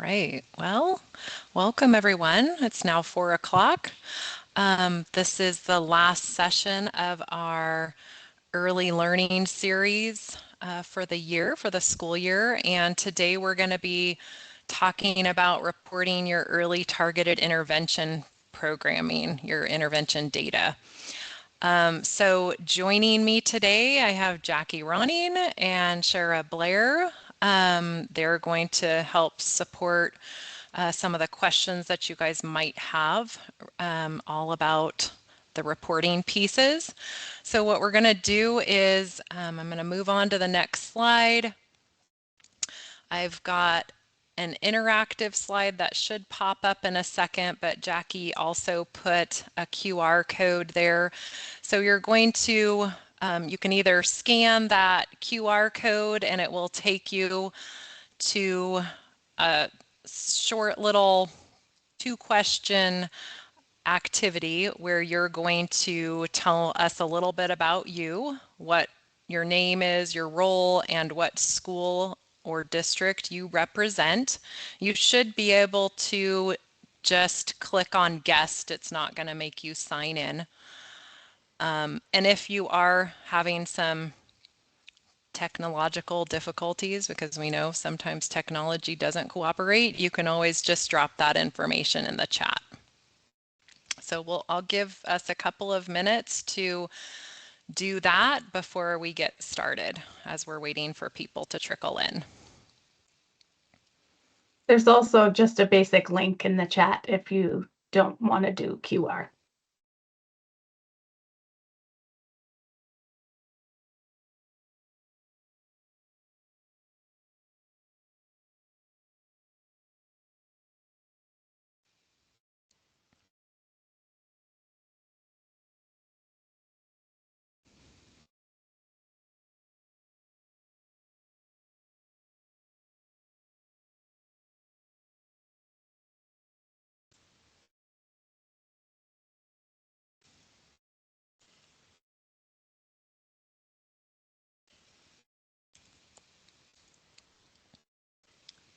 right. Well, welcome everyone. It's now 4 o'clock. This is the last session of our early learning series for the year, for the school year. And today we're going to be talking about reporting your early targeted intervention programming, your intervention data. So joining me today, I have Jackie Ronning and Shara Blair. They're going to help support some of the questions that you guys might have all about the reporting pieces. So what we're going to do is I'm going to move on to the next slide. I've got an interactive slide that should pop up in a second, but Jackie also put a QR code there. So you're going to, you can either scan that QR code and it will take you to a short little 2-question activity where you're going to tell us a little bit about you, what your name is, your role, and what school or district you represent. You should be able to just click on guest. It's not going to make you sign in. And if you are having some technological difficulties, because we know sometimes technology doesn't cooperate, you can always just drop that information in the chat. So I'll give us a couple of minutes to do that before we get started as we're waiting for people to trickle in. There's also just a basic link in the chat if you don't want to do QR.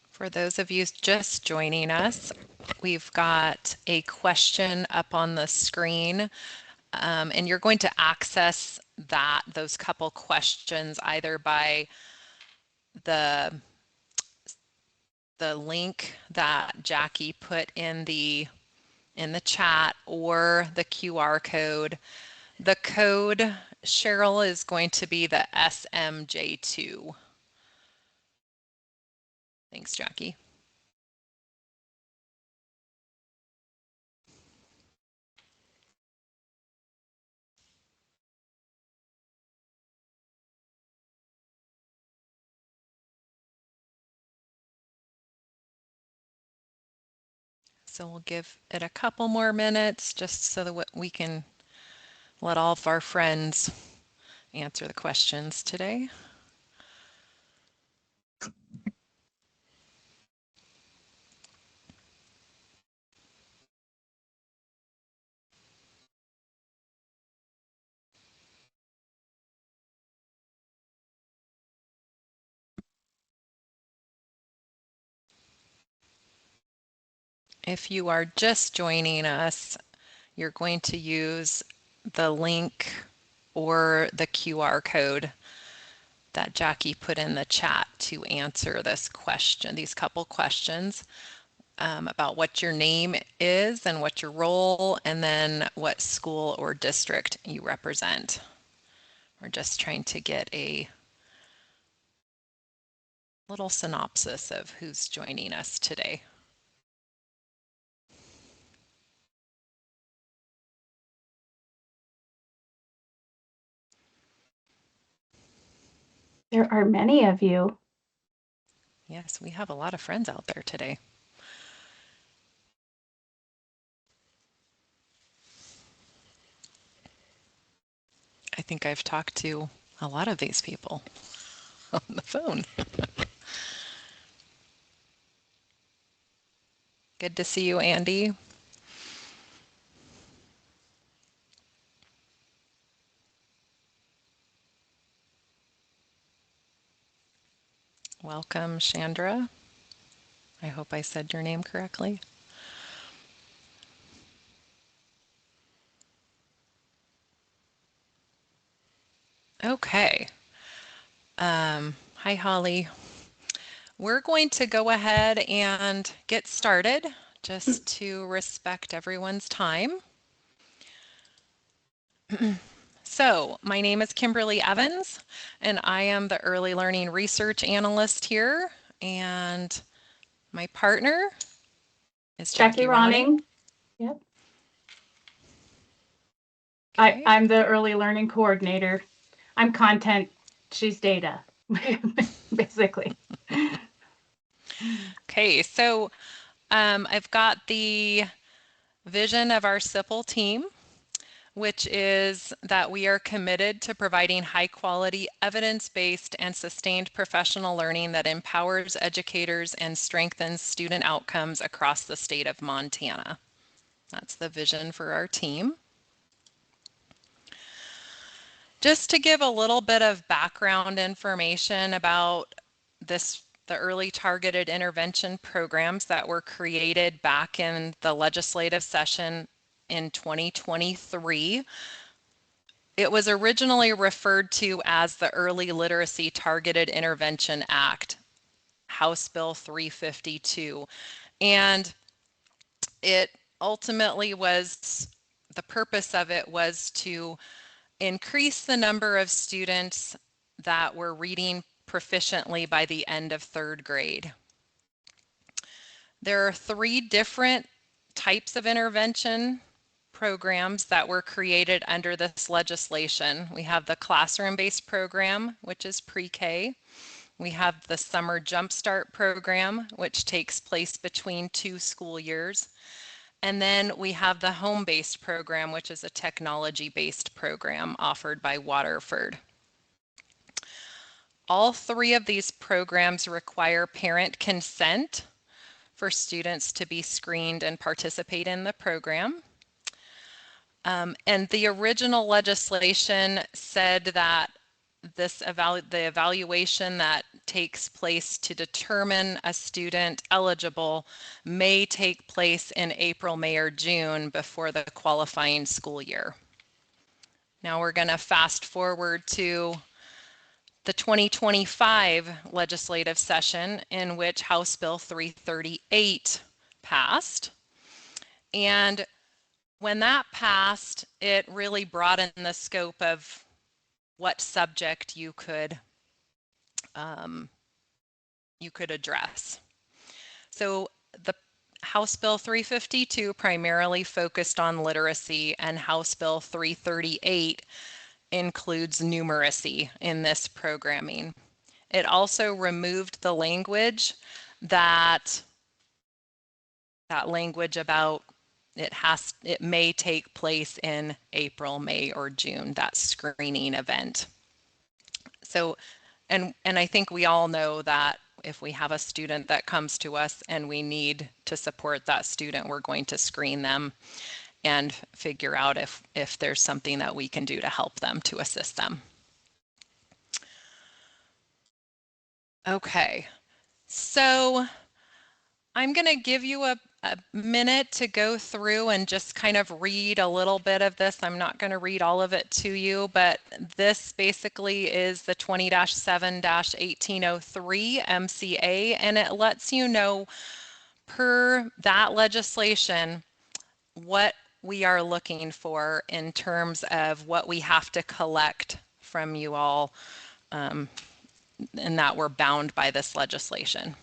For those of you just joining us, we've got a question up on the screen, and you're going to access those couple questions either by the link that Jackie put in the chat or the QR code. The code, Cheryl, is going to be the SMJ2. Thanks, Jackie. So we'll give it a couple more minutes just so that we can let all of our friends answer the questions today. If you are just joining us, you're going to use the link or the QR code that Jackie put in the chat to answer this question, these couple questions about what your name is and what your role, and then what school or district you represent. We're just trying to get a little synopsis of who's joining us today. There are many of you. Yes, we have a lot of friends out there today. I think I've talked to a lot of these people on the phone. Good to see you, Andy. Welcome, Chandra. I hope I said your name correctly. Okay. Hi, Holly. We're going to go ahead and get started just to respect everyone's time. So, my name is Kimberly Evans, and I am the Early Learning Research Analyst here. And my partner is Jackie Jackie Ronning. Ronning. Yep. Okay. I'm the early learning coordinator. I'm content, she's data, basically. Okay, so I've got the vision of our SIPL team, which is that we are committed to providing high quality, evidence-based and sustained professional learning that empowers educators and strengthens student outcomes across the state of Montana. That's the vision for our team. Just to give a little bit of background information about the early targeted intervention programs that were created back in the legislative session in 2023. It was originally referred to as the Early Literacy Targeted Intervention Act, House Bill 352. And it ultimately was, the purpose of it was to increase the number of students that were reading proficiently by the end of third grade. There are 3 different types of intervention programs that were created under this legislation. We have the classroom-based program, which is pre-K. We have the Summer Jumpstart program, which takes place between 2 school years. And then we have the home-based program, which is a technology-based program offered by Waterford. All 3 of these programs require parent consent for students to be screened and participate in the program. And the original legislation said that the evaluation that takes place to determine a student eligible may take place in April, May, or June before the qualifying school year. Now we're going to fast forward to the 2025 legislative session in which House Bill 338 passed. And when that passed, it really broadened the scope of what subject you could address. So the House Bill 352 primarily focused on literacy, and House Bill 338 includes numeracy in this programming. It also removed the language that language about it may take place in April, May, or June, that screening event. So, and I think we all know that if we have a student that comes to us and we need to support that student, we're going to screen them and figure out if there's something that we can do to help them, to assist them. Okay, so I'm going to give you a minute to go through and just kind of read a little bit of this. I'm not going to read all of it to you, but this basically is the 20-7-1803 MCA, and it lets you know per that legislation what we are looking for in terms of what we have to collect from you all, and that we're bound by this legislation.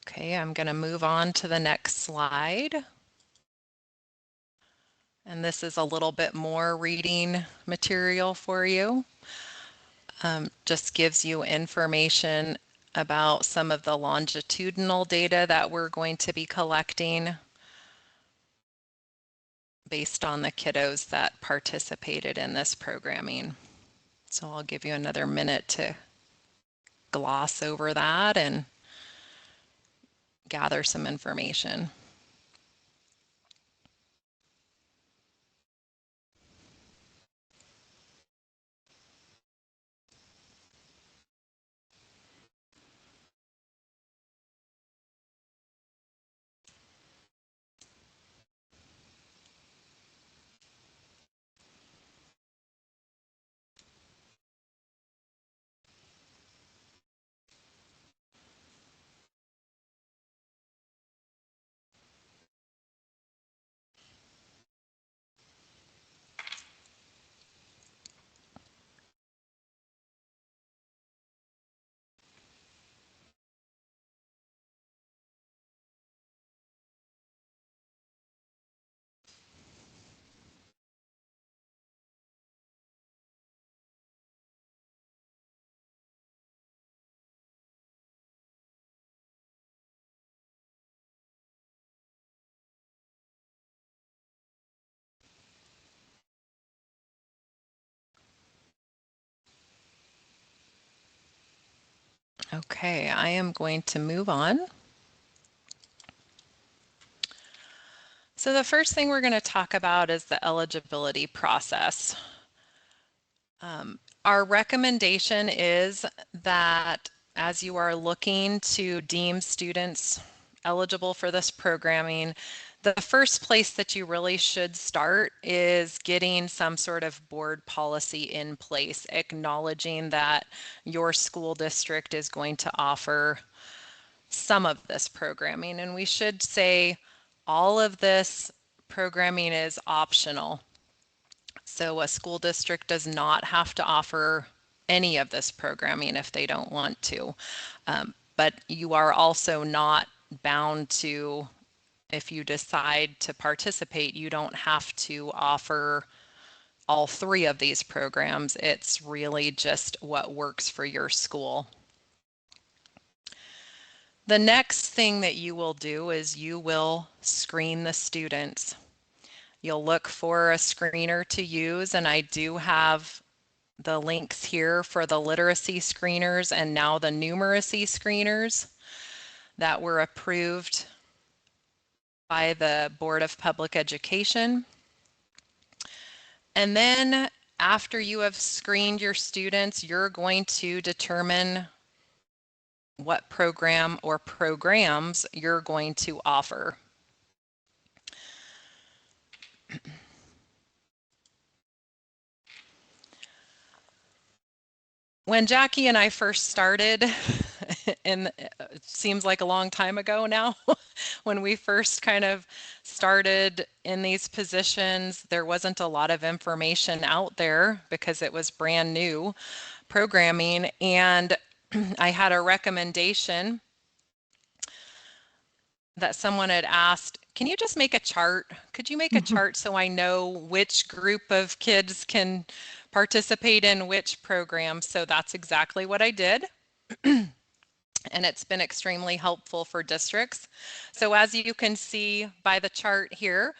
Okay, I'm going to move on to the next slide. And this is a little bit more reading material for you. Just gives you information about some of the longitudinal data that we're going to be collecting based on the kiddos that participated in this programming. So I'll give you another minute to gloss over that and gather some information. Okay, I am going to move on. So the first thing we're going to talk about is the eligibility process. Our recommendation is that as you are looking to deem students eligible for this programming, the first place that you really should start is getting some sort of board policy in place, acknowledging that your school district is going to offer some of this programming. And we should say all of this programming is optional. So a school district does not have to offer any of this programming if they don't want to. But you are also not bound to, if you decide to participate, you don't have to offer all three of these programs. It's really just what works for your school. The next thing that you will do is you will screen the students. You'll look for a screener to use, and I do have the links here for the literacy screeners and now the numeracy screeners that were approved by the Board of Public Education. And then after you have screened your students, you're going to determine what program or programs you're going to offer. When Jackie and I first started, and it seems like a long time ago now, when we first kind of started in these positions, there wasn't a lot of information out there because it was brand new programming. And I had a recommendation that someone had asked, can you just make a chart? Could you make a chart so I know which group of kids can participate in which program? So that's exactly what I did. And it's been extremely helpful for districts. So as you can see by the chart here,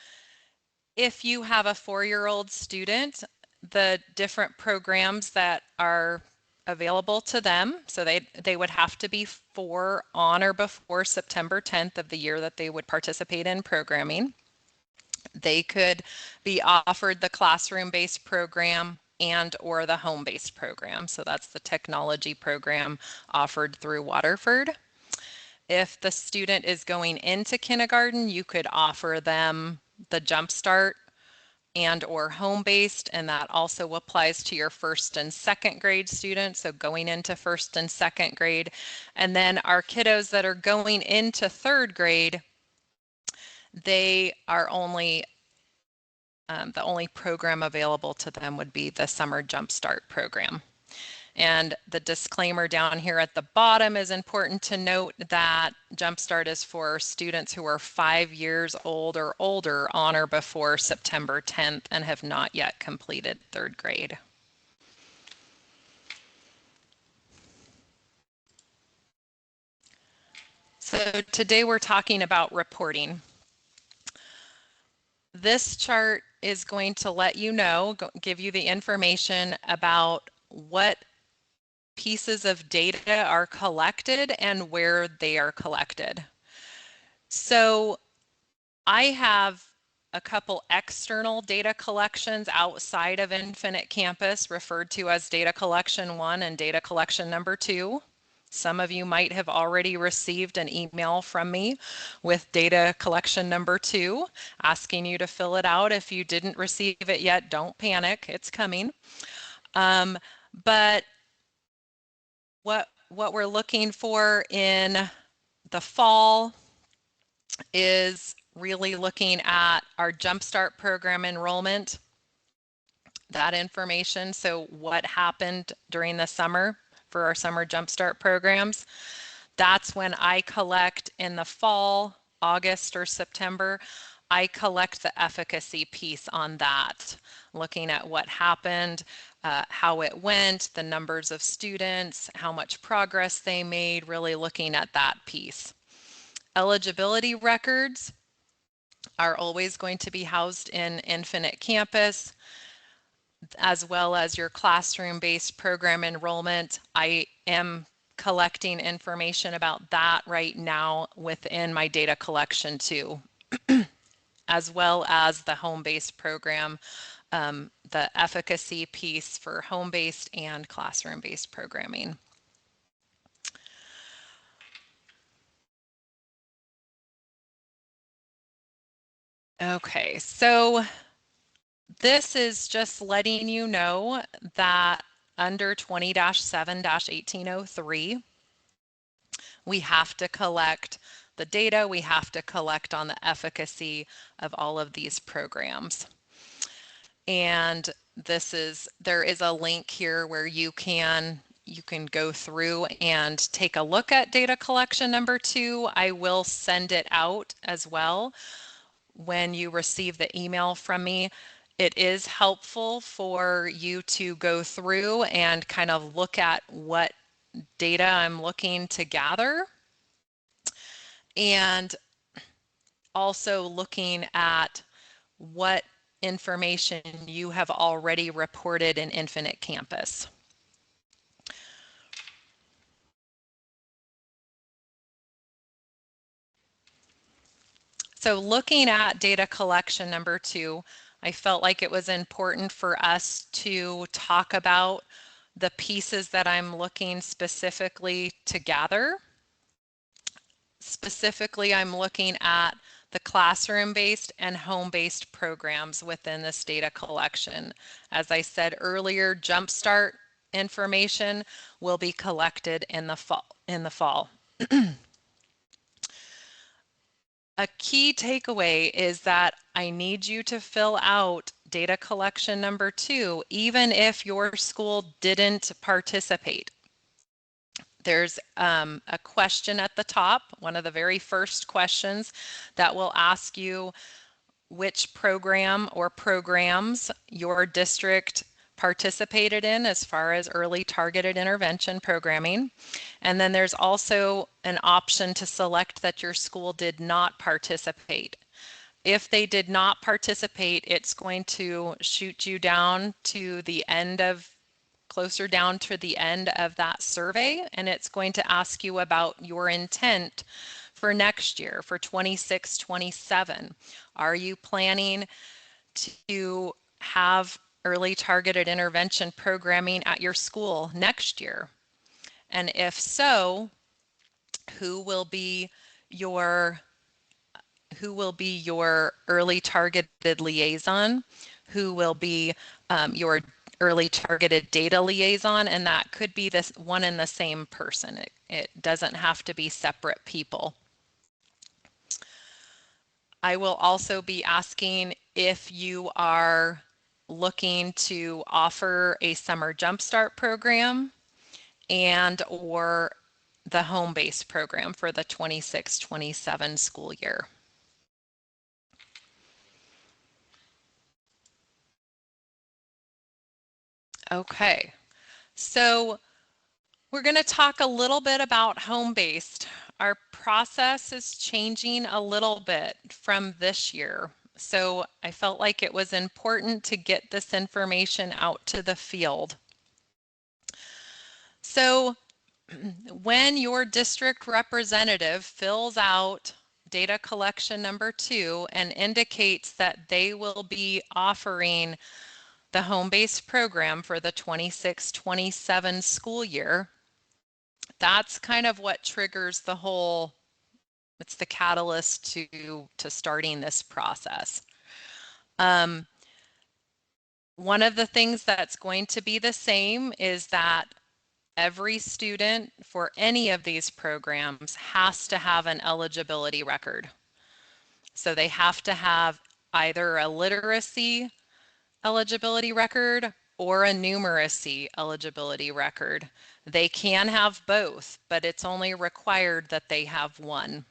if you have a 4-year-old student, the different programs that are available to them, so they would have to be 4 on or before September 10th of the year that they would participate in programming. They could be offered the classroom-based program and or the home-based program. So that's the technology program offered through Waterford. If the student is going into kindergarten, you could offer them the Jumpstart and or home-based, and that also applies to your first and second grade students, so going into first and second grade. And then our kiddos that are going into third grade, they are only the only program available to them would be the Summer Jumpstart program. And the disclaimer down here at the bottom is important to note that Jumpstart is for students who are 5 years old or older on or before September 10th and have not yet completed 3rd grade. So today we're talking about reporting. This chart is going to let you know, give you the information about what pieces of data are collected and where they are collected. So I have a couple external data collections outside of Infinite Campus referred to as data collection 1 and data collection number 2. Some of you might have already received an email from me with data collection number 2 asking you to fill it out. If you didn't receive it yet, don't panic, it's coming. But what we're looking for in the fall is really looking at our Jumpstart program enrollment, that information. So what happened during the summer for our summer Jumpstart programs. That's when I collect in the fall, August or September, I collect the efficacy piece on that, looking at what happened, how it went, the numbers of students, how much progress they made, really looking at that piece. Eligibility records are always going to be housed in Infinite Campus, as well as your classroom-based program enrollment. I am collecting information about that right now within my data collection too, as well as the home-based program, the efficacy piece for home-based and classroom-based programming. Okay, so this is just letting you know that under 20-7-1803, we have to collect the data, we have to collect on the efficacy of all of these programs. And there is a link here where you can go through and take a look at data collection number 2. I will send it out as well when you receive the email from me. It is helpful for you to go through and kind of look at what data I'm looking to gather, and also looking at what information you have already reported in Infinite Campus. So looking at data collection number 2, I felt like it was important for us to talk about the pieces that I'm looking specifically to gather. Specifically, I'm looking at the classroom-based and home-based programs within this data collection. As I said earlier, Jumpstart information will be collected in the fall. A key takeaway is that I need you to fill out data collection number 2, even if your school didn't participate. There's a question at the top, one of the very first questions, that will ask you which program or programs your district participated in as far as early targeted intervention programming. And then there's also an option to select that your school did not participate. If they did not participate, it's going to shoot you down to the end of closer down to the end of that survey, and it's going to ask you about your intent for next year, for 26-27. Are you planning to have early targeted intervention programming at your school next year? And if so, who will be your early targeted liaison? Who will be your early targeted data liaison? And that could be this one and the same person. It doesn't have to be separate people. I will also be asking if you are looking to offer a summer Jumpstart program and or the home-based program for the 26-27 school year. Okay, so we're going to talk a little bit about home-based. Our process is changing a little bit from this year. So I felt like it was important to get this information out to the field. So when your district representative fills out data collection number 2 and indicates that they will be offering the home-based program for the 26-27 school year, that's kind of what triggers the whole, it's the catalyst to starting this process. One of the things that's going to be the same is that every student for any of these programs has to have an eligibility record. So they have to have either a literacy eligibility record or a numeracy eligibility record. They can have both, but it's only required that they have one.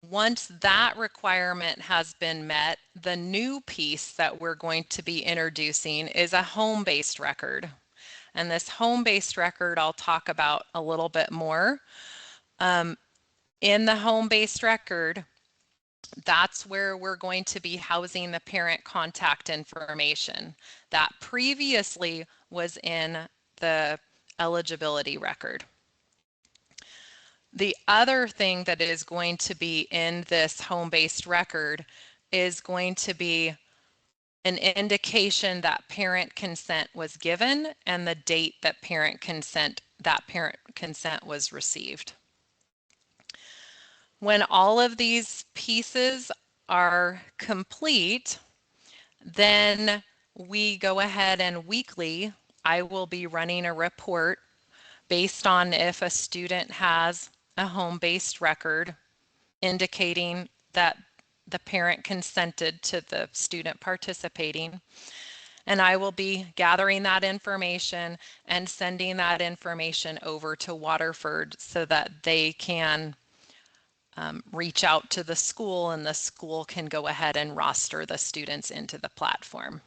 Once that requirement has been met, the new piece that we're going to be introducing is a home-based record. And this home-based record I'll talk about a little bit more. In the home-based record, that's where we're going to be housing the parent contact information that previously was in the eligibility record. The other thing that is going to be in this home-based record is going to be an indication that parent consent was given and the date that parent consent was received. When all of these pieces are complete, then we go ahead and weekly, I will be running a report based on if a student has a home-based record indicating that the parent consented to the student participating. And I will be gathering that information and sending that information over to Waterford so that they can reach out to the school and the school can go ahead and roster the students into the platform.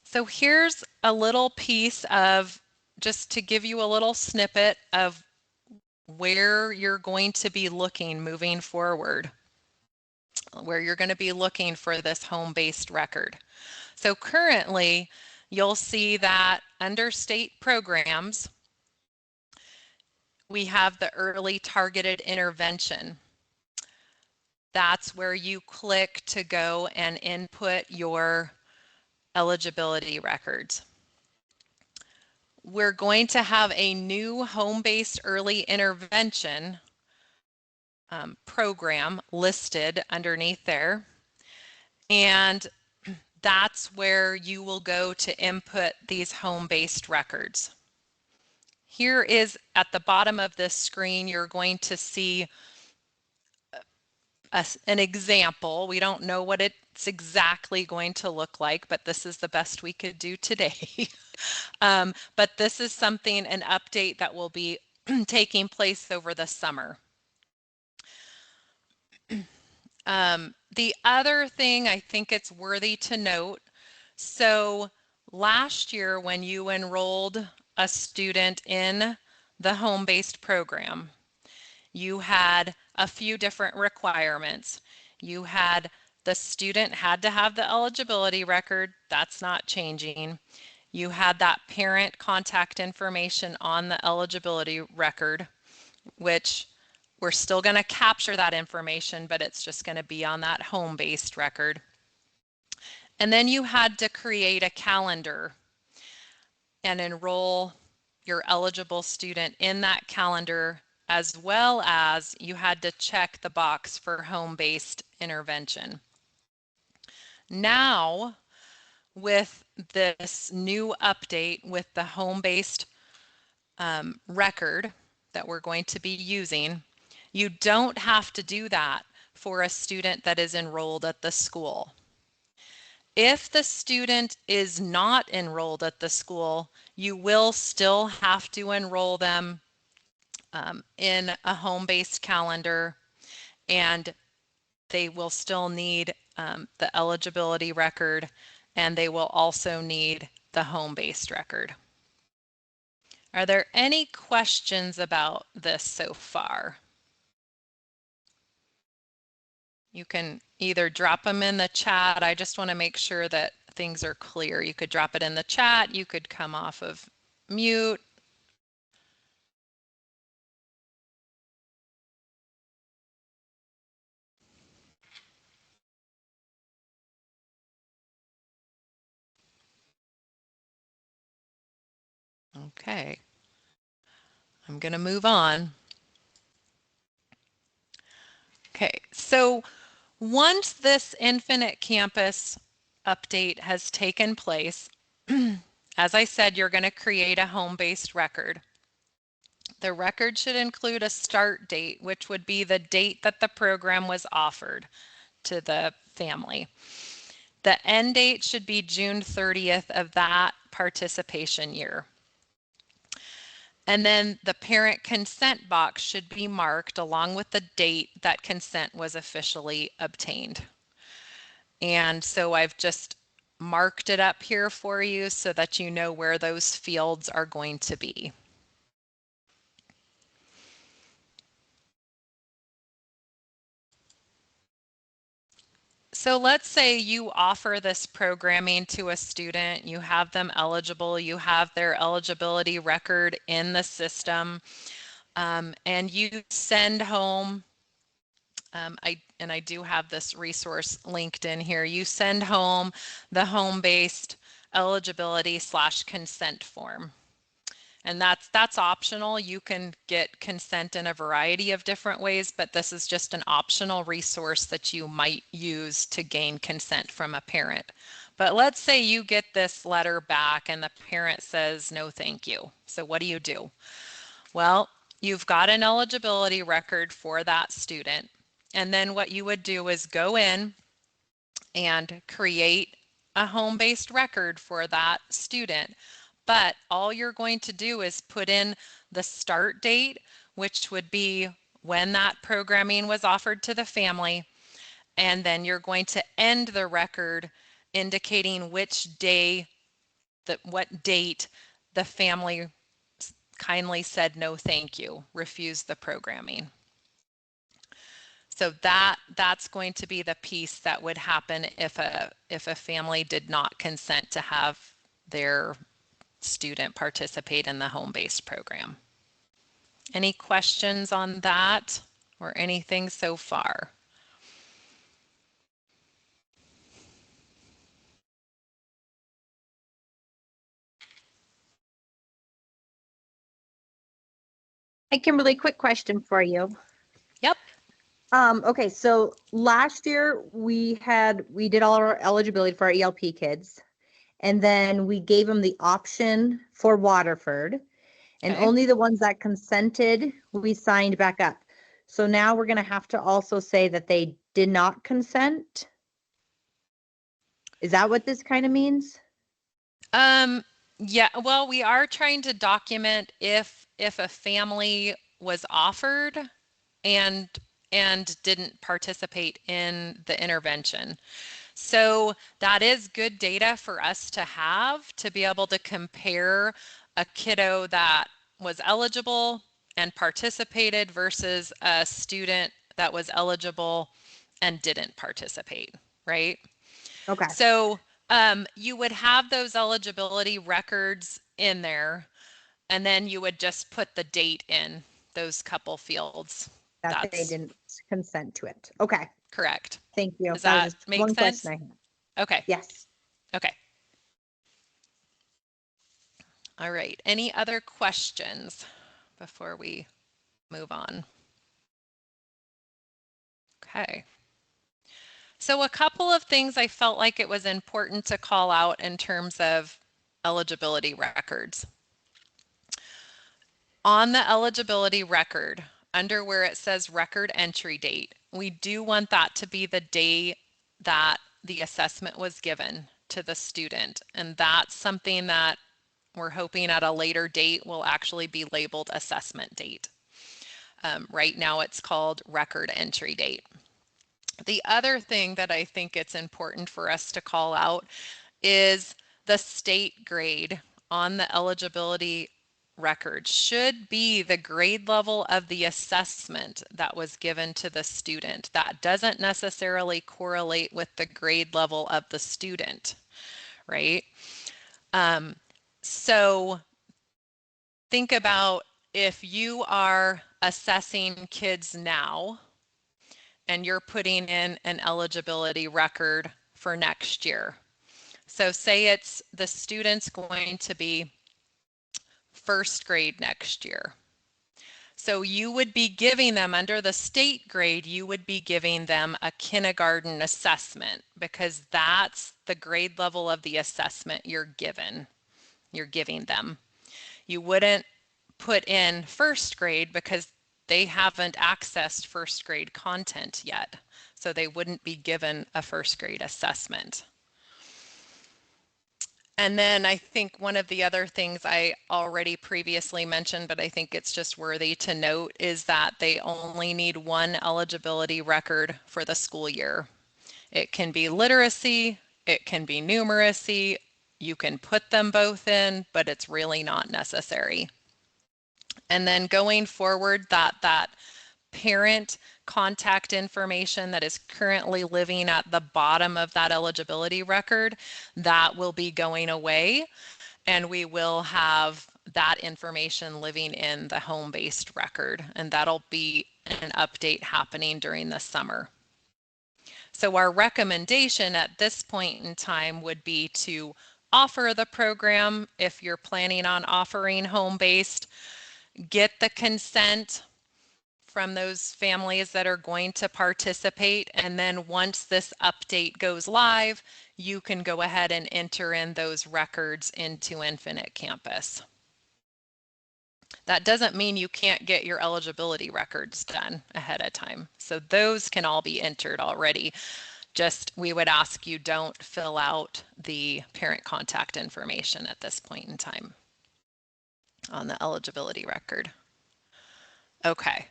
So here's a little piece of, just to give you a little snippet of where you're going to be looking moving forward, where you're going to be looking for this home-based record. So currently, you'll see that under state programs, we have the early targeted intervention. That's where you click to go and input your eligibility records. We're going to have a new home-based early intervention program listed underneath there. And that's where you will go to input these home-based records. Here is at the bottom of this screen, you're going to see an example. We don't know what it's exactly going to look like, but this is the best we could do today. But this is something, an update that will be taking place over the summer. The other thing I think it's worthy to note, so last year when you enrolled a student in the home-based program, you had a few different requirements. You had the student had to have the eligibility record. That's not changing. You had that parent contact information on the eligibility record, which we're still going to capture that information, but it's just going to be on that home-based record. And then you had to create a calendar and enroll your eligible student in that calendar, as well as you had to check the box for home-based intervention. Now, with this new update with the home-based record that we're going to be using, you don't have to do that for a student that is enrolled at the school. If the student is not enrolled at the school, you will still have to enroll them in a home-based calendar, and they will still need the eligibility record, and they will also need the home-based record. Are there any questions about this so far? You can either drop them in the chat. I just want to make sure that things are clear. You could drop it in the chat. You could come off of mute. Okay. I'm going to move on. Okay, so once this Infinite Campus update has taken place, as I said, you're going to create a home-based record. The record should include a start date, which would be the date that the program was offered to the family. The end date should be June 30th of that participation year. And then the parent consent box should be marked along with the date that consent was officially obtained. And so I've just marked it up here for you so that you know where those fields are going to be. So let's say you offer this programming to a student, you have them eligible, you have their eligibility record in the system, and you send home, I do have this resource linked in here, you send home the home-based eligibility/consent form. And that's optional. You can get consent in a variety of different ways, but this is just an optional resource that you might use to gain consent from a parent. But let's say you get this letter back and the parent says, no, thank you. So what do? Well, you've got an eligibility record for that student. And then what you would do is go in and create a home-based record for that student. But all you're going to do is put in the start date, which would be when that programming was offered to the family. And then you're going to end the record indicating which day, what date the family kindly said no thank you, refused the programming. So that's going to be the piece that would happen if a family did not consent to have their student participate in the home-based program. Any questions on that or anything so far? Hey, Kimberly, quick question for you. Yep. Okay, so last year we did all our eligibility for our ELP kids, and then we gave them the option for Waterford, and Okay. only the ones that consented we signed back up. So now we're going to have to also say that they did not consent. Is that what this kind of means? Yeah, well, we are trying to document if a family was offered and didn't participate in the intervention. So that is good data for us to have to be able to compare a kiddo that was eligible and participated versus a student that was eligible and didn't participate, right? Okay. So you would have those eligibility records in there, and then you would just put the date in those couple fields. That they didn't consent to it. Okay. Correct. Thank you. Does that was just make one sense? question I had. Okay. Yes. Okay. All right. Any other questions before we move on? Okay. So a couple of things I felt like it was important to call out in terms of eligibility records. On the eligibility record, under where it says record entry date, we do want that to be the day that the assessment was given to the student. And that's something that we're hoping at a later date will actually be labeled assessment date. Right now it's called record entry date. The other thing that I think it's important for us to call out is the state grade on the eligibility record should be the grade level of the assessment that was given to the student. That doesn't necessarily correlate with the grade level of the student, right? So think about if you are assessing kids now and you're putting in an eligibility record for next year. So say it's the student's going to be first grade next year. So you would be giving them, under the state grade, you would be giving them a kindergarten assessment because that's the grade level of the assessment you're giving them. You wouldn't put in first grade because they haven't accessed first grade content yet. So they wouldn't be given a first grade assessment. And then I think one of the other things I already previously mentioned, but I think it's just worthy to note, is that they only need one eligibility record for the school year. It can be literacy, it can be numeracy, you can put them both in, but it's really not necessary. And then going forward, that parent contact information that is currently living at the bottom of that eligibility record, that will be going away, and we will have that information living in the home-based record, and that'll be an update happening during the summer. So our recommendation at this point in time would be to offer the program if you're planning on offering home-based, get the consent from those families that are going to participate. And then once this update goes live, you can go ahead and enter in those records into Infinite Campus. That doesn't mean you can't get your eligibility records done ahead of time. So those can all be entered already. Just we would ask you don't fill out the parent contact information at this point in time on the eligibility record. Okay.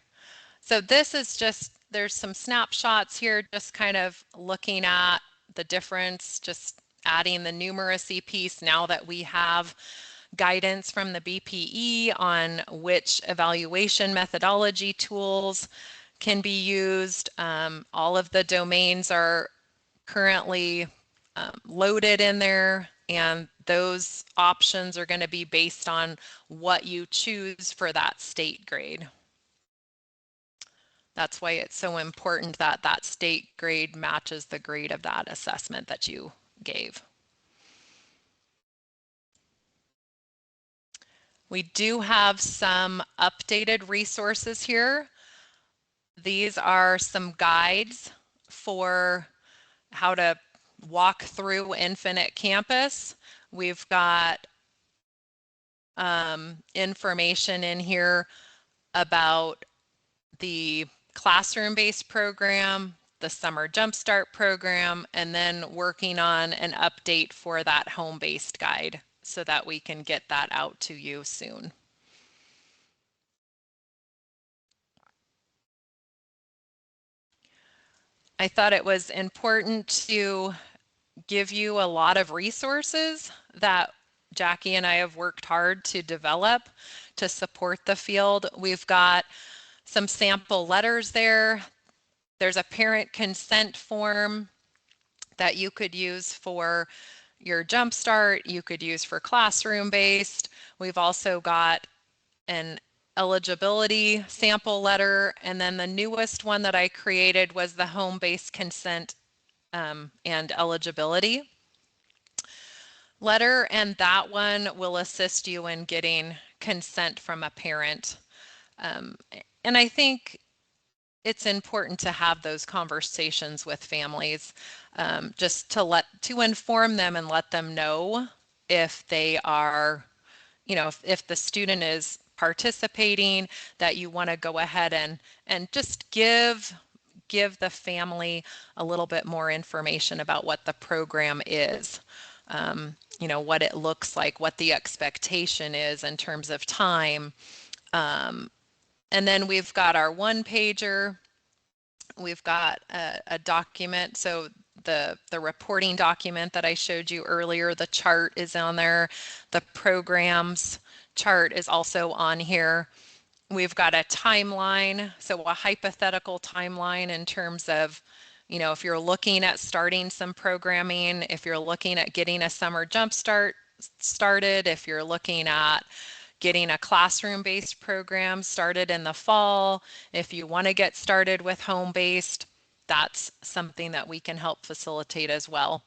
So this is just, there's some snapshots here, just kind of looking at the difference, just adding the numeracy piece now that we have guidance from the BPE on which evaluation methodology tools can be used. All of the domains are currently loaded in there, and those options are going to be based on what you choose for that state grade. That's why it's so important that that state grade matches the grade of that assessment that you gave. We do have some updated resources here. These are some guides for how to walk through Infinite Campus. We've got information in here about the classroom-based program, the Summer Jumpstart program, and then working on an update for that home-based guide so that we can get that out to you soon. I thought it was important to give you a lot of resources that Jackie and I have worked hard to develop to support the field. We've got some sample letters there. There's a parent consent form that you could use for your Jumpstart, you could use for classroom-based. We've also got an eligibility sample letter, and then the newest one that I created was the home-based consent and eligibility letter, and that one will assist you in getting consent from a parent. And I think it's important to have those conversations with families, just to inform them and let them know if they are, if the student is participating, that you want to go ahead and just give the family a little bit more information about what the program is. You know, what it looks like, what the expectation is in terms of time. And then we've got our one pager. We've got a document. So the reporting document that I showed you earlier, the chart is on there. The programs chart is also on here. We've got a timeline, so a hypothetical timeline in terms of, you know, if you're looking at starting some programming, if you're looking at getting a summer jump start started, if you're looking at getting a classroom-based program started in the fall, if you want to get started with home-based, that's something that we can help facilitate as well.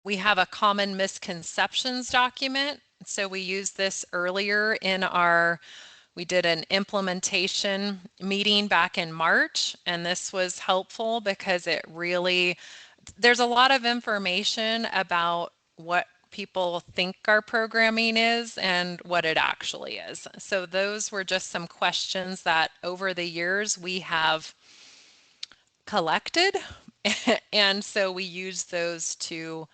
We have a common misconceptions document. So we used this earlier in we did an implementation meeting back in March, and this was helpful because there's a lot of information about what people think our programming is and what it actually is. So those were just some questions that over the years we have collected. And so we use those to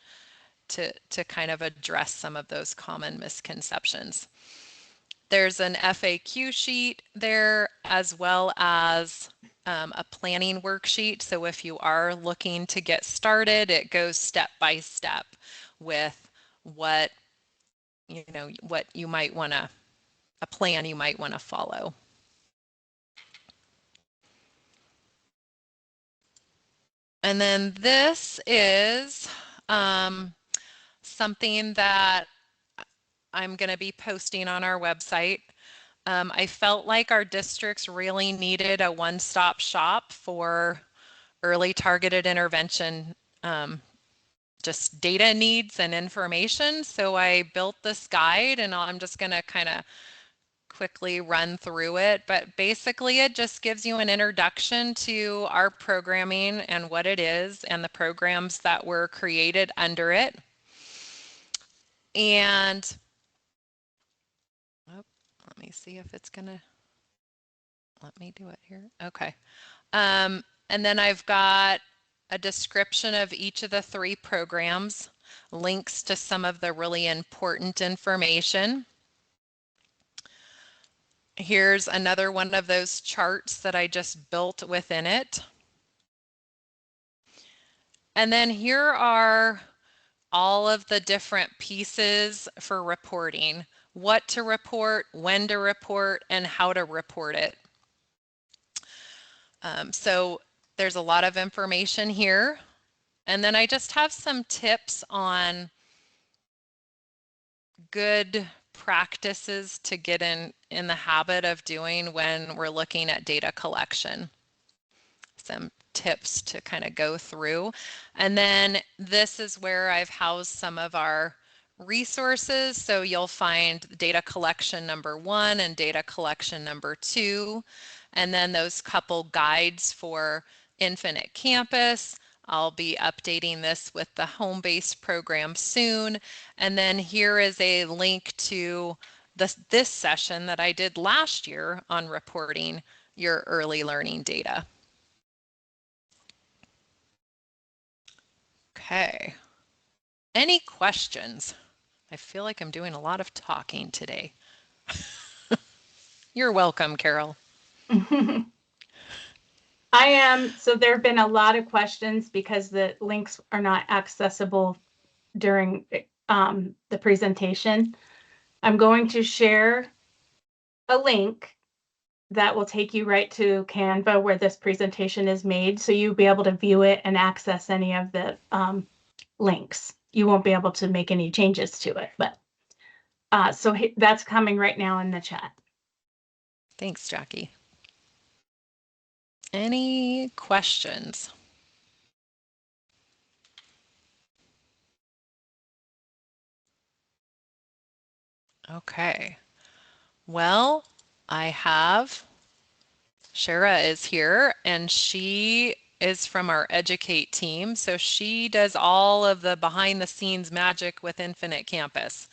kind of address some of those common misconceptions. There's an FAQ sheet there, as well as a planning worksheet. So if you are looking to get started, it goes step by step with what you might want to, a plan you might want to follow. And then this is something that I'm going to be posting on our website. I felt like our districts really needed a one-stop shop for early targeted intervention, just data needs and information. So I built this guide, and I'm just going to kind of quickly run through it. But basically, it just gives you an introduction to our programming and what it is and the programs that were created under it. And let me see if it's gonna let me do it here. Okay. And then I've got a description of each of the 3 programs, links to some of the really important information. Here's another one of those charts that I just built within it. And then here are all of the different pieces for reporting. What to report, when to report, and how to report it. So there's a lot of information here. And then I just have some tips on good practices to get in the habit of doing when we're looking at data collection. Some tips to kind of go through. And then this is where I've housed some of our resources. So you'll find data collection number 1 and data collection number 2. And then those couple guides for Infinite Campus. I'll be updating this with the home-based program soon. And then here is a link to this session that I did last year on reporting your early learning data. Okay. Any questions? I feel like I'm doing a lot of talking today. You're welcome, Carol. I am. So there have been a lot of questions because the links are not accessible during the presentation. I'm going to share a link that will take you right to Canva where this presentation is made. So you'll be able to view it and access any of the links. You won't be able to make any changes to it, but so that's coming right now in the chat. Thanks, Jackie. Any questions? Okay. Well, I have Shara is here, and she is from our Educate team. So she does all of the behind the scenes magic with Infinite Campus.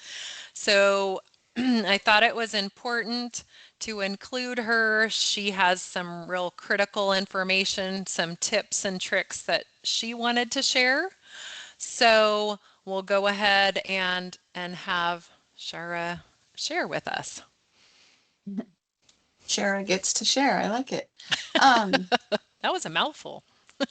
So I thought it was important to include her. She has some real critical information, some tips and tricks that she wanted to share. So we'll go ahead and have Shara share with us. Shara gets to share. I like it. Um, That was a mouthful.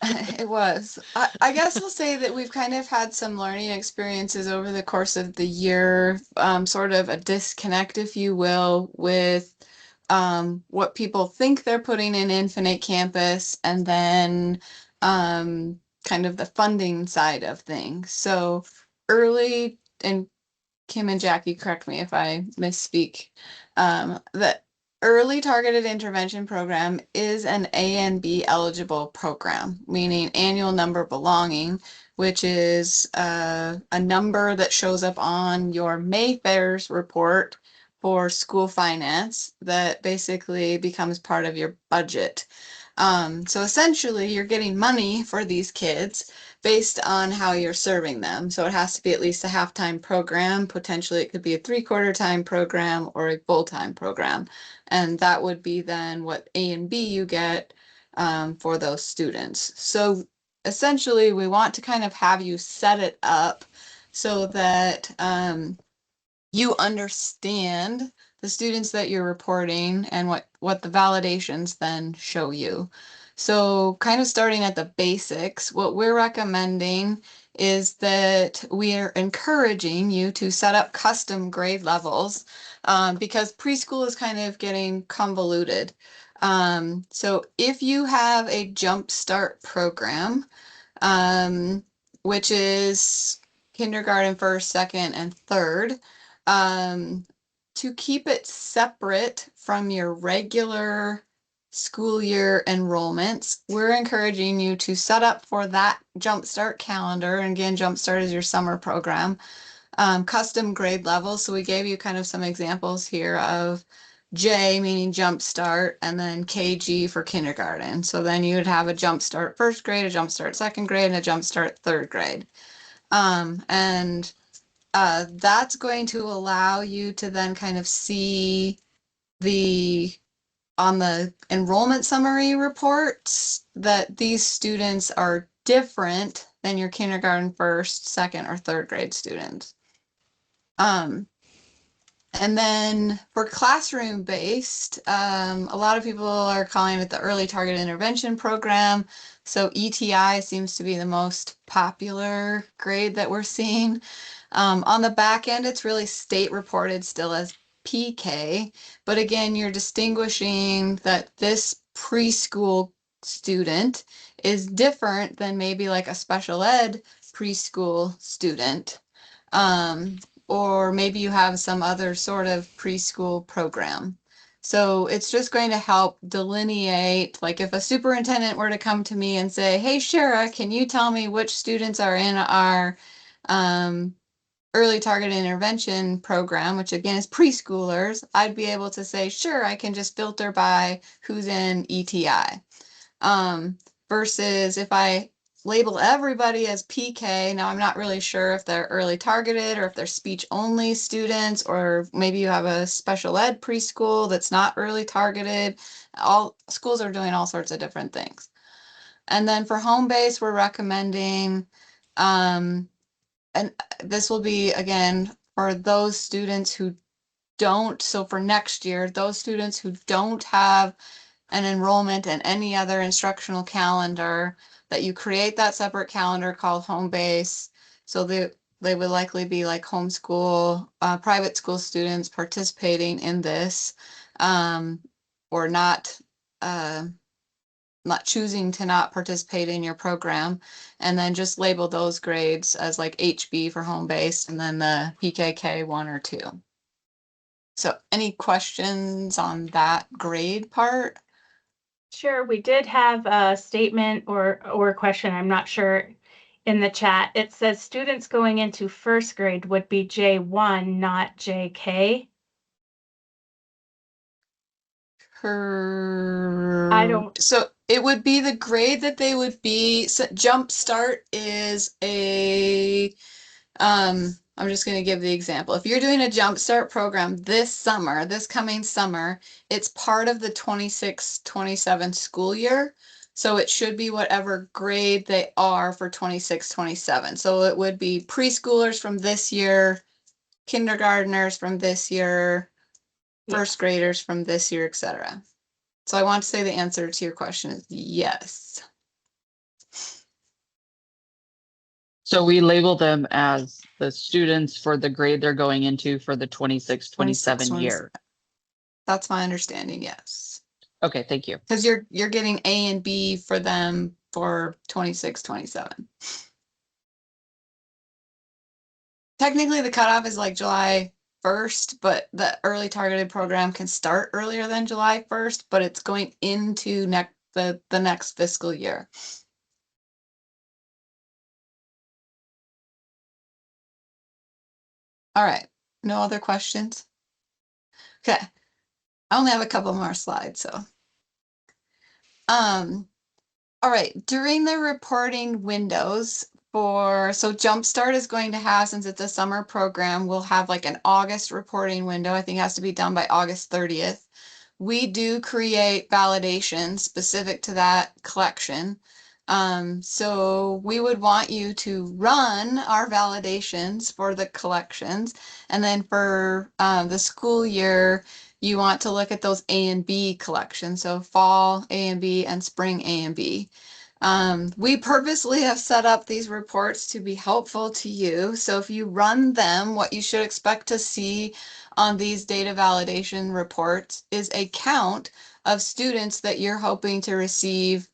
it was. I guess I'll say that we've kind of had some learning experiences over the course of the year, sort of a disconnect, if you will, with what people think they're putting in Infinite Campus and then kind of the funding side of things. So early, and Kim and Jackie, correct me if I misspeak, the early targeted intervention program is an A and B eligible program, meaning annual number belonging, which is a number that shows up on your Mayfair's report for school finance that basically becomes part of your budget. So essentially, you're getting money for these kids based on how you're serving them. So it has to be at least a half-time program. Potentially, it could be a three-quarter time program or a full-time program. And that would be then what A and B you get for those students. So essentially, we want to kind of have you set it up so that you understand the students that you're reporting and what the validations then show you. So kind of starting at the basics, what we're recommending is that we are encouraging you to set up custom grade levels because preschool is kind of getting convoluted. So if you have a Jump Start program, which is kindergarten, first, second, and third, to keep it separate from your regular school year enrollments, we're encouraging you to set up for that Jumpstart calendar. And again, Jumpstart is your summer program, custom grade levels. So we gave you kind of some examples here of J meaning Jumpstart and then KG for kindergarten. So then you would have a Jumpstart first grade, a Jumpstart second grade, and a Jumpstart third grade. And that's going to allow you to then kind of see on the enrollment summary reports that these students are different than your kindergarten first, second, or third grade students. And then for classroom based, a lot of people are calling it the early target intervention program. So ETI seems to be the most popular grade that we're seeing. On the back end, it's really state reported still as PK, but again, you're distinguishing that this preschool student is different than maybe like a special ed preschool student. Or maybe you have some other sort of preschool program. So it's just going to help delineate, like if a superintendent were to come to me and say, hey, Shara, can you tell me which students are in our early target intervention program, which again is preschoolers, I'd be able to say, sure, I can just filter by who's in ETI. Versus if I label everybody as PK, now I'm not really sure if they're early targeted or if they're speech only students, or maybe you have a special ed preschool that's not early targeted. All schools are doing all sorts of different things. And then for home base, we're recommending, and this will be again for those students who don't, so for next year, those students who don't have an enrollment in any other instructional calendar, that you create that separate calendar called home base. So they would likely be like homeschool, private school students participating in this, or not choosing to not participate in your program, and then just label those grades as like HB for home base and then the PKK 1 or 2. So any questions on that grade part? Sure, we did have a statement or a question, I'm not sure, in the chat. It says students going into first grade would be J1, not JK. I don't. So it would be the grade that they would be. So Jump Start is a I'm just going to give the example. If you're doing a Jumpstart program this summer, this coming summer, it's part of the 26-27 school year. So it should be whatever grade they are for 26-27. So it would be preschoolers from this year, kindergartners from this year, first graders from this year, etc. So I want to say the answer to your question is yes. So we label them as the students for the grade they're going into for the 26-27 year. That's my understanding, yes. Okay, thank you. Because you're getting A and B for them for 26-27. Technically, the cutoff is like July 1st, but the early targeted program can start earlier than July 1st, but it's going into the next fiscal year. All right, no other questions? Okay, I only have a couple more slides, so. All right, during the reporting windows so Jumpstart is going to have, since it's a summer program, we'll have like an August reporting window. I think it has to be done by August 30th. We do create validations specific to that collection. So we would want you to run our validations for the collections. And then for the school year, you want to look at those A and B collections. So fall A and B and spring A and B. We purposely have set up these reports to be helpful to you. So if you run them, what you should expect to see on these data validation reports is a count of students that you're hoping to receive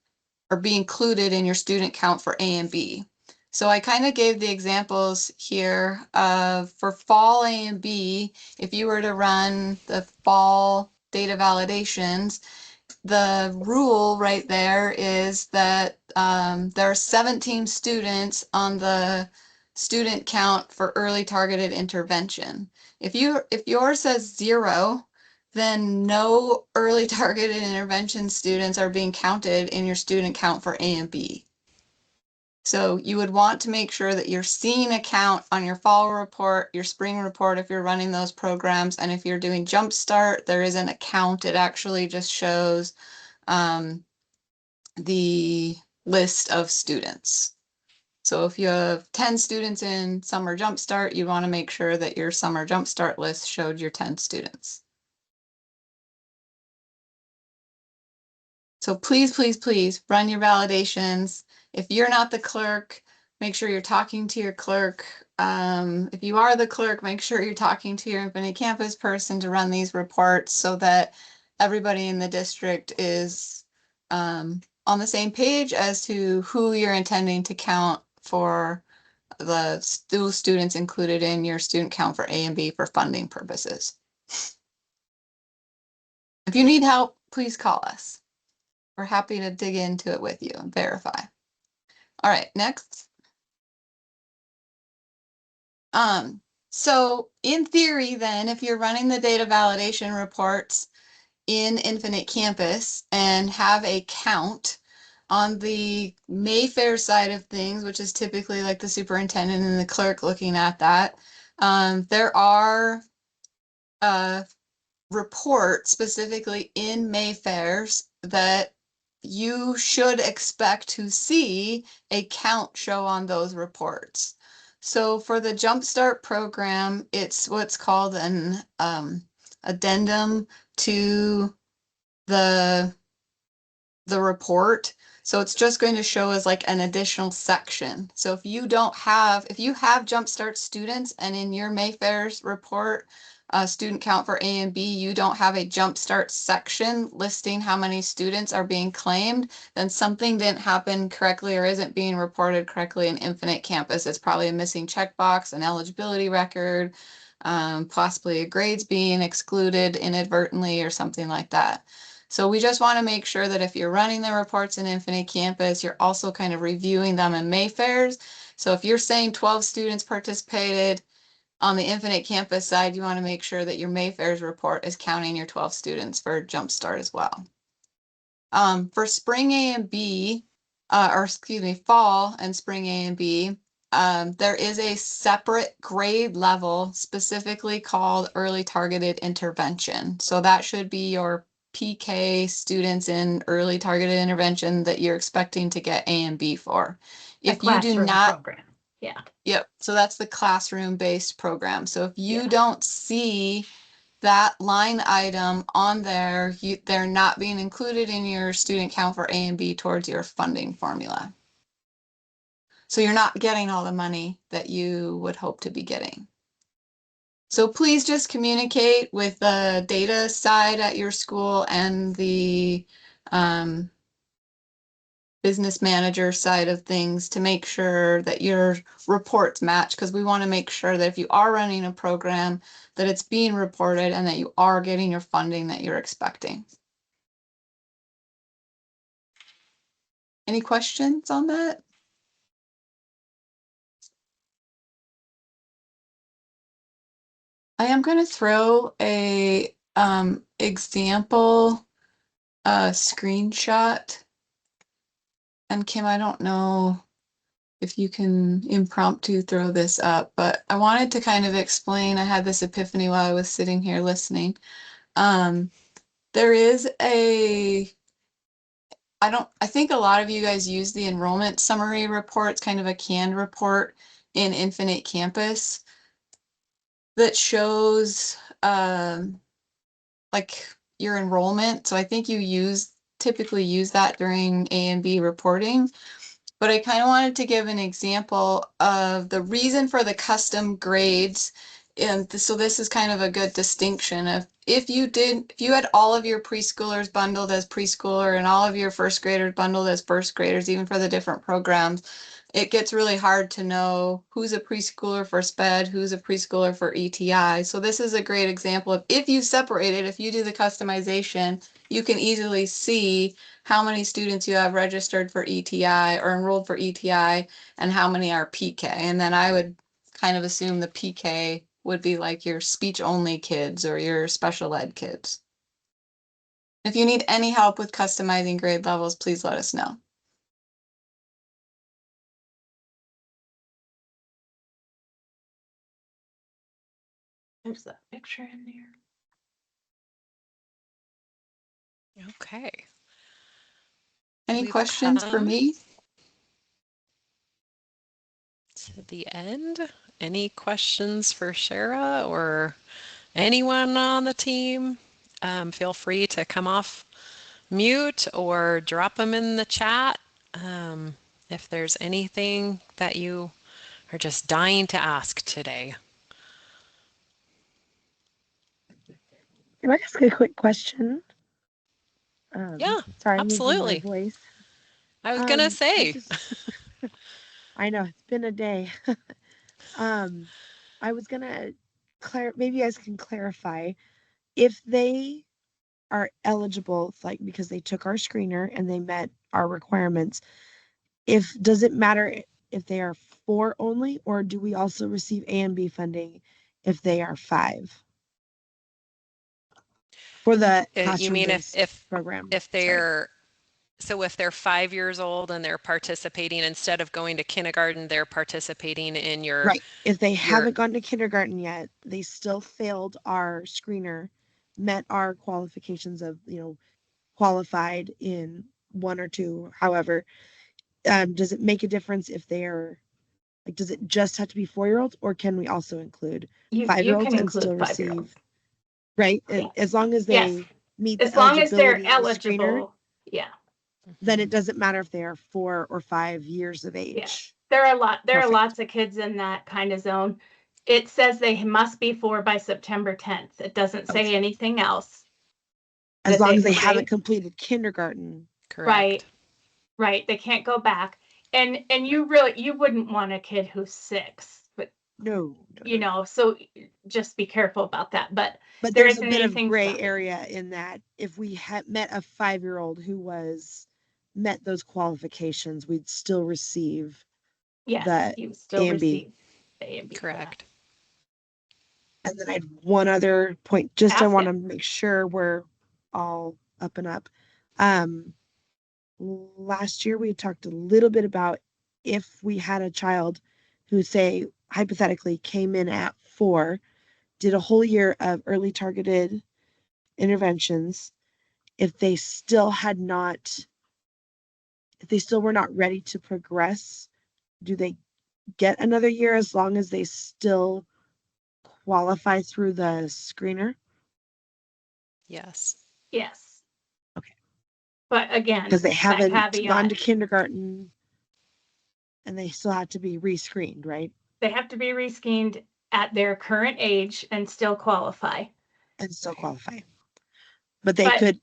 or be included in your student count for A and B. So I kind of gave the examples here of for fall A and B, if you were to run the fall data validations, the rule right there is that there are 17 students on the student count for early targeted intervention. If yours says 0, then no early targeted intervention students are being counted in your student count for A and B. So you would want to make sure that you're seeing a count on your fall report, your spring report if you're running those programs, and if you're doing Jumpstart, there isn't a count. It actually just shows the list of students. So if you have 10 students in Summer Jumpstart, you want to make sure that your Summer Jumpstart list showed your 10 students. So please, please, please run your validations. If you're not the clerk, make sure you're talking to your clerk. If you are the clerk, make sure you're talking to your Infinite Campus person to run these reports so that everybody in the district is on the same page as to who you're intending to count for the students included in your student count for A and B for funding purposes. If you need help, please call us. We're happy to dig into it with you and verify. All right, next. So in theory, then, if you're running the data validation reports in Infinite Campus and have a count on the Mayfair side of things, which is typically like the superintendent and the clerk looking at that, there are reports specifically in Mayfair's that you should expect to see a count show on those reports. So for the Jumpstart program, it's what's called an addendum to the report. So it's just going to show as like an additional section. So if you have Jumpstart students and in your Mayfair's report, student count for A and B, you don't have a Jumpstart section listing how many students are being claimed, then something didn't happen correctly or isn't being reported correctly in Infinite Campus. It's probably a missing checkbox, an eligibility record, possibly a grades being excluded inadvertently or something like that. So we just want to make sure that if you're running the reports in Infinite Campus, you're also kind of reviewing them in Mayfair's. So if you're saying 12 students participated on the Infinite Campus side, you want to make sure that your Mayfair's report is counting your 12 students for Jumpstart as well. For spring A and B, fall and spring A and B, there is a separate grade level specifically called early targeted intervention. So that should be your PK students in early targeted intervention that you're expecting to get A and B for. A If you do classroom not, program. Yeah. yep, so that's the classroom-based program. So if you Yeah. don't see that line item on there, they're not being included in your student count for A and B towards your funding formula. So you're not getting all the money that you would hope to be getting. So please just communicate with the data side at your school and the business manager side of things to make sure that your reports match, because we want to make sure that if you are running a program, that it's being reported and that you are getting your funding that you're expecting. Any questions on that? I am going to throw a example screenshot. And Kim, I don't know if you can impromptu throw this up, but I wanted to kind of explain. I had this epiphany while I was sitting here listening. There is I think a lot of you guys use the enrollment summary report. It's kind of a canned report in Infinite Campus that shows like your enrollment. So I think you typically use that during A and B reporting. But I kind of wanted to give an example of the reason for the custom grades. And so this is kind of a good distinction of if you had all of your preschoolers bundled as preschooler and all of your first graders bundled as first graders, even for the different programs, it gets really hard to know who's a preschooler for SPED, who's a preschooler for ETI. So this is a great example of if you separate it, if you do the customization, you can easily see how many students you have registered for ETI or enrolled for ETI and how many are PK. And then I would kind of assume the PK would be like your speech only kids or your special ed kids. If you need any help with customizing grade levels, please let us know. There's that picture in there. Okay. Any We've questions for come me? to the end. Any questions for Shara or anyone on the team? Feel free to come off mute or drop them in the chat. If there's anything that you are just dying to ask today. Can I ask a quick question? Yeah, Sorry, I'm losing my absolutely. voice. I was gonna say. I know it's been a day. I was gonna maybe you guys can clarify if they are eligible, like because they took our screener and they met our requirements. Does it matter if they are 4 only, or do we also receive A and B funding if they are 5? For the You mean classroom-based program. if they're so if they're 5 years old and they're participating, instead of going to kindergarten, they're participating in your Right. If they haven't gone to kindergarten yet, they still failed our screener, met our qualifications of, qualified in 1 or 2. However, does it make a difference if they're like, does it just have to be 4-year-olds, or can we also include You 5-year-olds can and still include 5-year-olds. receive? Right. Yeah. As long as Yes. they meet As the long as they're eligibility in the screener, eligible. Yeah. then it doesn't matter if they are 4 or 5 years of age. Yeah. There are Perfect. lots of kids in that kind of zone. It says they must be 4 by September 10th. It doesn't say anything else. As long as they haven't completed kindergarten. Correct. Right. They can't go back. And you wouldn't want a kid who's 6, but No. so just be careful about that. But there's a bit of gray area in that if we had met a 5-year-old who met those qualifications, we'd still receive yes, you still receive the A and B. Correct. And then I had one other point, I want to make sure we're all up and up. Last year we talked a little bit about if we had a child who say hypothetically came in at 4, did a whole year of early targeted interventions, if they still were not ready to progress, do they get another year as long as they still qualify through the screener? Yes. Yes. Okay. But again, Because they that haven't gone caveat, to kindergarten and they still have to be rescreened, right? they have to be rescreened at their current age and still qualify. And still qualify. But they But- could,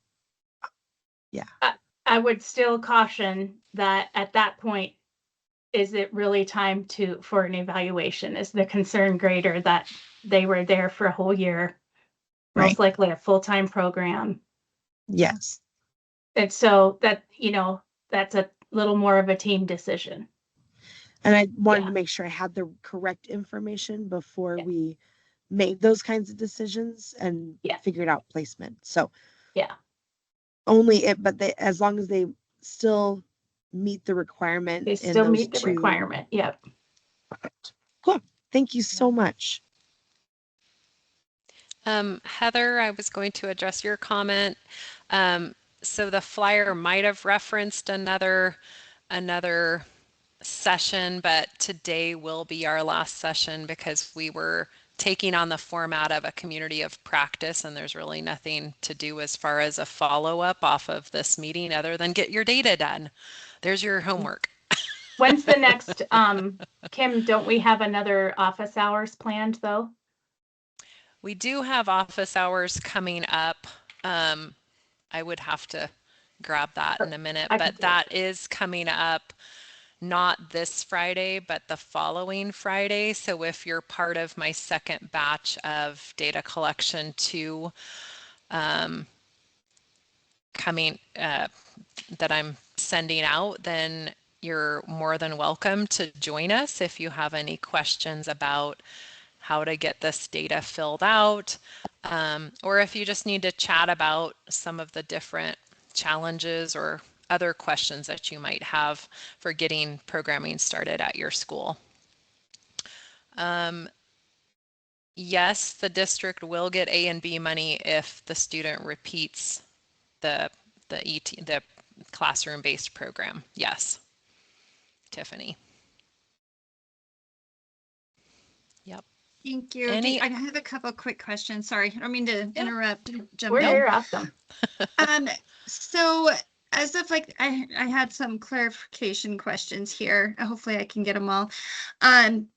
I would still caution that at that point, is it really time for an evaluation? Is the concern greater that they were there for a whole year, Right. most likely a full-time program? yes. And so that, that's a little more of a team decision. And I wanted Yeah. to make sure I had the correct information before Yeah. we made those kinds of decisions and Yeah. figured out placement. So Yeah. as long as they still meet the requirement They in still those meet the two. requirement. Yep. Cool. Thank you so much. Heather, I was going to address your comment. So the flyer might have referenced another session, but today will be our last session because we were taking on the format of a community of practice, and there's really nothing to do as far as a follow-up off of this meeting other than get your data done. There's your homework. When's the next, Kim, don't we have another office hours planned though? We do have office hours coming up. I would have to grab that in a minute, I can but do it. that is coming up not this Friday, but the following Friday. So if you're part of my second batch of data collection 2 coming that I'm sending out, then you're more than welcome to join us if you have any questions about how to get this data filled out, or if you just need to chat about some of the different challenges or other questions that you might have for getting programming started at your school. Yes, the district will get A and B money if the student repeats the classroom-based program. Yes, Tiffany. Yep. Thank you. I have a couple of quick questions. Sorry, I don't mean to interrupt. We're here, awesome. So as of I had some clarification questions here. Hopefully I can get them all. And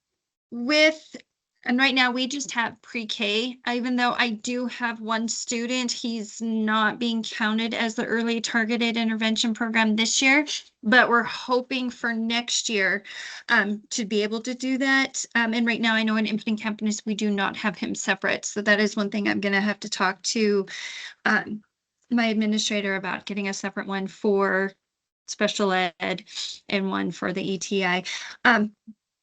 right now we just have pre-K, even though I do have one student, he's not being counted as the early targeted intervention program this year, but we're hoping for next year to be able to do that. And right now I know in Infinite Campus, we do not have him separate. So that is one thing I'm going to have to talk to my administrator about, getting a separate one for special ed and one for the ETI.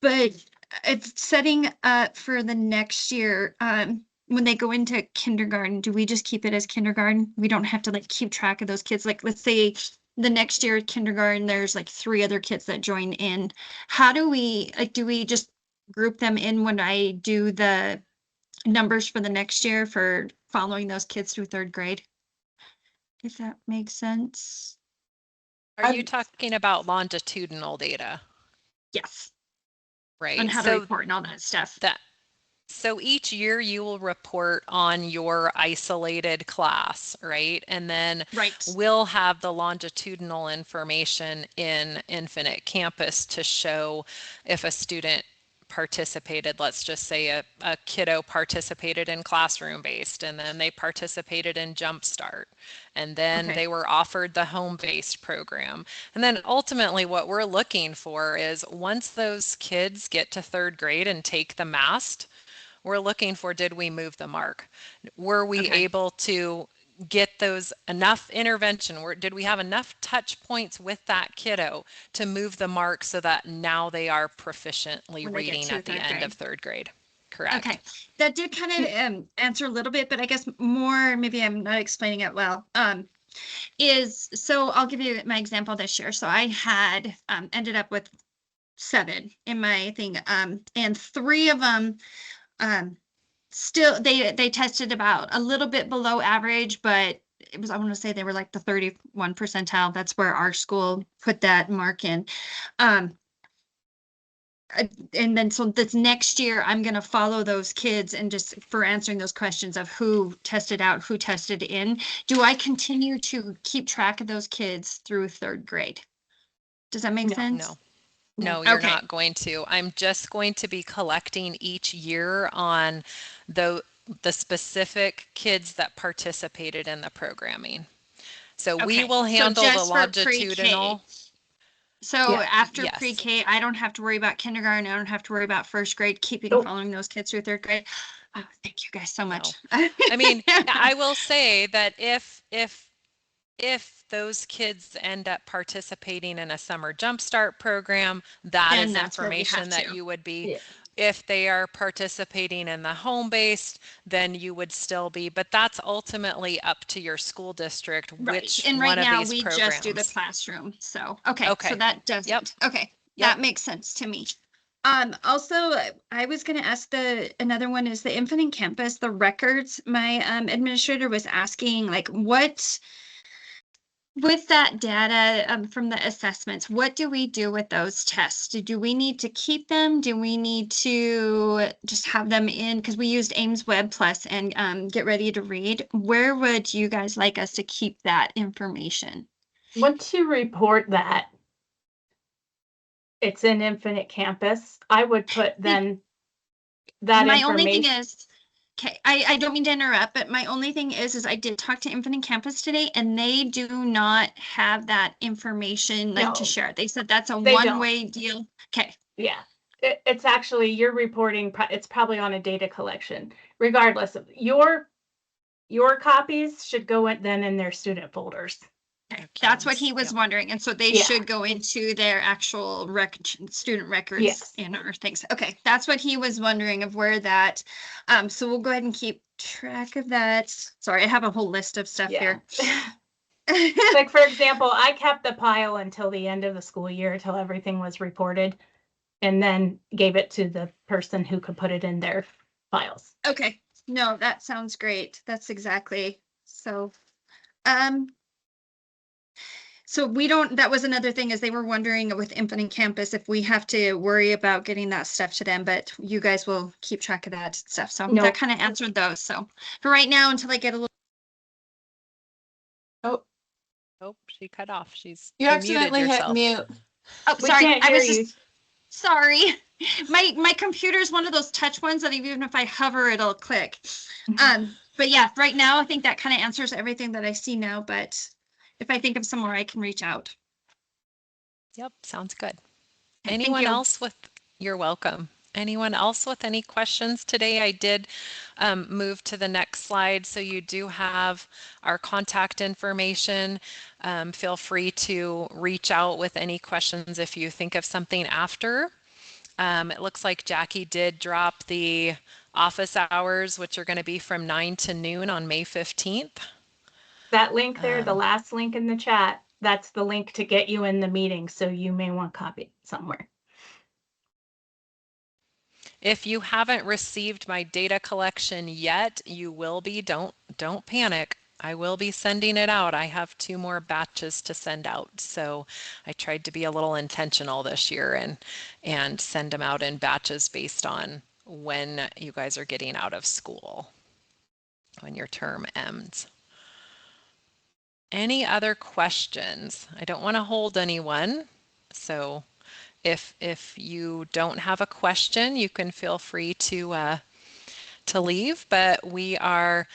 But it's setting up for the next year. When they go into kindergarten, do we just keep it as kindergarten? We don't have to keep track of those kids. Let's say the next year at kindergarten, there's 3 other kids that join in. How do we just group them in when I do the numbers for the next year for following those kids through 3rd grade? If that makes sense. Are you talking about longitudinal data? Yes. Right. And how to report and all that stuff. So each year you will report on your isolated class, right? And then we'll have the longitudinal information in Infinite Campus to show if a student participated. Let's just say a kiddo participated in classroom based, and then they participated in Jumpstart, and then they were offered the home based program. And then ultimately what we're looking for is, once those kids get to 3rd grade and take the MAST, we're looking for, did we move the mark? Were we able to get those enough intervention? Did we have enough touch points with that kiddo to move the mark so that now they are proficiently reading at the end of 3rd grade? Correct. Okay, that did kind of answer a little bit, but I guess more, maybe I'm not explaining it well. So I'll give you my example this year. So I had ended up with 7 in my thing. And 3 of them, still they tested about a little bit below average, but it was, I want to say they were like the 31 percentile. That's where our school put that mark in. And then so this next year, I'm going to follow those kids and just for answering those questions of who tested out, who tested in. Do I continue to keep track of those kids through 3rd grade? Does that make No. sense? No. No, you're Okay. not going to. I'm just going to be collecting each year on the specific kids that participated in the programming. So we Okay, will so handle the just for pre-K. longitudinal. So Yeah. after Yes. pre-K, I don't have to worry about kindergarten. I don't have to worry about 1st grade, keeping Nope. following those kids through 3rd grade. Oh, thank you guys so much. I mean, I will say that if those kids end up participating in a summer jumpstart program, that Then is that's where we information have that to. you would be. Yeah. If they are participating in the home-based, then you would still be, but that's ultimately up to your school district, Right, which and right one of now these we programs. just do the classroom, so, okay, so Okay. that doesn't, Yep. okay, Yep. that makes sense to me. Also, I was gonna ask another one is the Infinite Campus, the records, my administrator was asking, like, what, with that data from the assessments, what do we do with those tests? Do we need to keep them? Do we need to just have them in? Because we used Ames Web Plus and Get Ready to Read. Where would you guys like us to keep that information? Once you report that it's in Infinite Campus, I would put then that My only thing information. is, okay, I don't mean to interrupt, but my only thing is I did talk to Infinite Campus today and they do not have that information like to No, share. They said that's a they don't. one-way deal. Okay. Yeah, it's actually, you're reporting, it's probably on a data collection. Regardless of your copies should go in then in their student folders. Okay, that's what Kids, he was yep. wondering, and so they Yeah. should go into their actual student records Yes. in our things. Okay, that's what he was wondering of where that. So we'll go ahead and keep track of that. Sorry, I have a whole list of stuff Yeah. here. Like, for example, I kept the pile until the end of the school year, until everything was reported, and then gave it to the person who could put it in their files. Okay, no, that sounds great. That's exactly so. So we don't, that was another thing is they were wondering with Infinite Campus if we have to worry about getting that stuff to them, but you guys will keep track of that stuff. So No. that kind of answered those. So for right now, until I get a little. Oh, she cut off. You muted accidentally hit yourself. mute. Oh, We sorry. can't I hear was you. just, sorry. My computer is one of those touch ones that even if I hover, it'll click. But yeah, right now, I think that kind of answers everything that I see now, but if I think of some more, I can reach out. Yep, sounds good. Okay, thank Anyone you. else with, you're welcome. Anyone else with any questions today? I did move to the next slide, so you do have our contact information. Feel free to reach out with any questions if you think of something after. It looks like Jackie did drop the office hours, which are going to be from 9 to noon on May 15th. That link there, the Um, last link in the chat, that's the link to get you in the meeting, so you may want to copy it somewhere. If you haven't received my data collection yet, you will be. Don't panic. I will be sending it out. I have 2 more batches to send out. So I tried to be a little intentional this year and send them out in batches based on when you guys are getting out of school, when your term ends. Any other questions? I don't want to hold anyone. So if you don't have a question, you can feel free to leave, but we are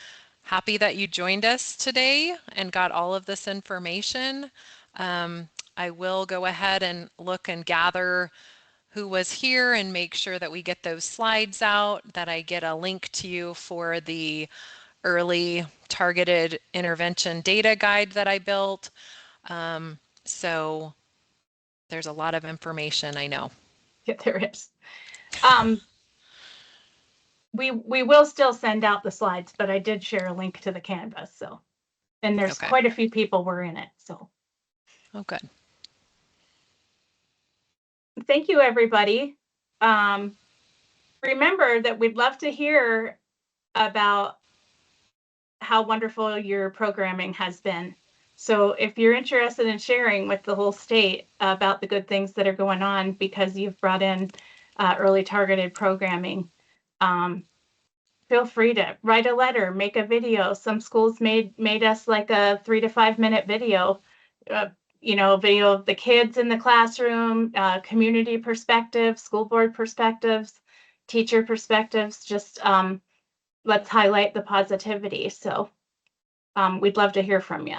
happy that you joined us today and got all of this information. I will go ahead and look and gather who was here and make sure that we get those slides out, that I get a link to you for the early targeted intervention data guide that I built. So there's a lot of information, I know. Yeah, there is. We will still send out the slides, but I did share a link to the Canvas, so. And there's Okay. quite a few people were in it, so. Oh, good. thank you, everybody. Remember that we'd love to hear about how wonderful your programming has been. So if you're interested in sharing with the whole state about the good things that are going on because you've brought in early targeted programming, feel free to write a letter, make a video. Some schools made us like a 3 to 5 minute video, video of the kids in the classroom, community perspectives, school board perspectives, teacher perspectives. Just let's highlight the positivity. So we'd love to hear from you.